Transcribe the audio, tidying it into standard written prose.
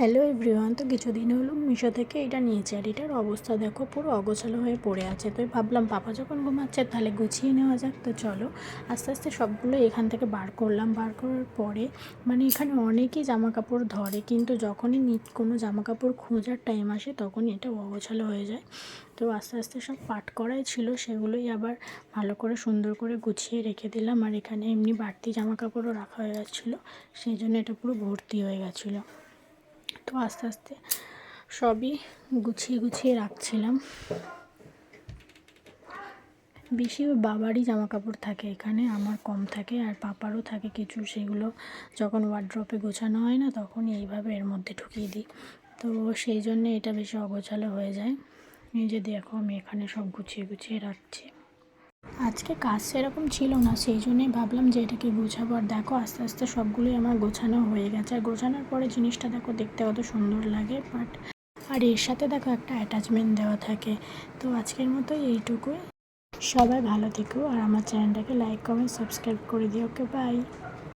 Hello everyone. তো কিছুদিন হলো মিশো থেকে এটা নিয়েছি, আর এটার অবস্থা দেখো পুরো অগোছালো হয়ে পড়ে আছে। তো ভাবলাম পাপা যখন ঘুমাচ্ছে তাহলে গুছিয়ে নেওয়া যাক। তো চলো আস্তে আস্তে সবগুলো এখান থেকে বার করলাম। বার করার পরে মানে এখানে অনেকই জামা কাপড় ধরে, কিন্তু যখনই কোনো জামা কাপড় খোঁজার টাইম আসে তখনই এটা অগোছালো হয়ে যায়। তো আস্তে আস্তে সব পাট করাই ছিল, সেগুলোই আবার ভালো করে সুন্দর করে গুছিয়ে রেখে দিলাম। আর এখানে এমনি বাড়তি জামা কাপড়ও রাখা হয়ে গেছিলো, সেই জন্য এটা পুরো ভর্তি হয়ে গেছিলো। তো আস্তে আস্তে সবই গুছিয়ে গুছিয়ে রাখছিলাম। বেশি বাবারই জামা কাপড় থাকে এখানে, আমার কম থাকে, আর পাপারও থাকে কিছু। সেগুলো যখন ওয়ার্ড্রপে গোছানো হয় না তখন এইভাবে এর মধ্যে ঢুকিয়ে দিই। তো সেই জন্যে এটা বেশি অগোছালো হয়ে যায়। এই যে দেখো আমি এখানে সব গুছিয়ে গুছিয়ে রাখছি। আজকে কাজ সেরকম ছিল না, সেই জন্যই ভাবলাম যে এটাকে গোছাবো। আর দেখো আস্তে আস্তে সবগুলোই আমার গোছানো হয়ে গেছে। আর গোছানোর পরে জিনিসটা দেখো দেখতে কত সুন্দর লাগে। আর এর সাথে দেখো একটা অ্যাটাচমেন্ট দেওয়া থাকে। তো আজকের মতো এইটুকুই। সবাই ভালো থেকো, আর আমার চ্যানেলটাকে লাইক কমেন্ট সাবস্ক্রাইব করে দিও। ওকে, বাই।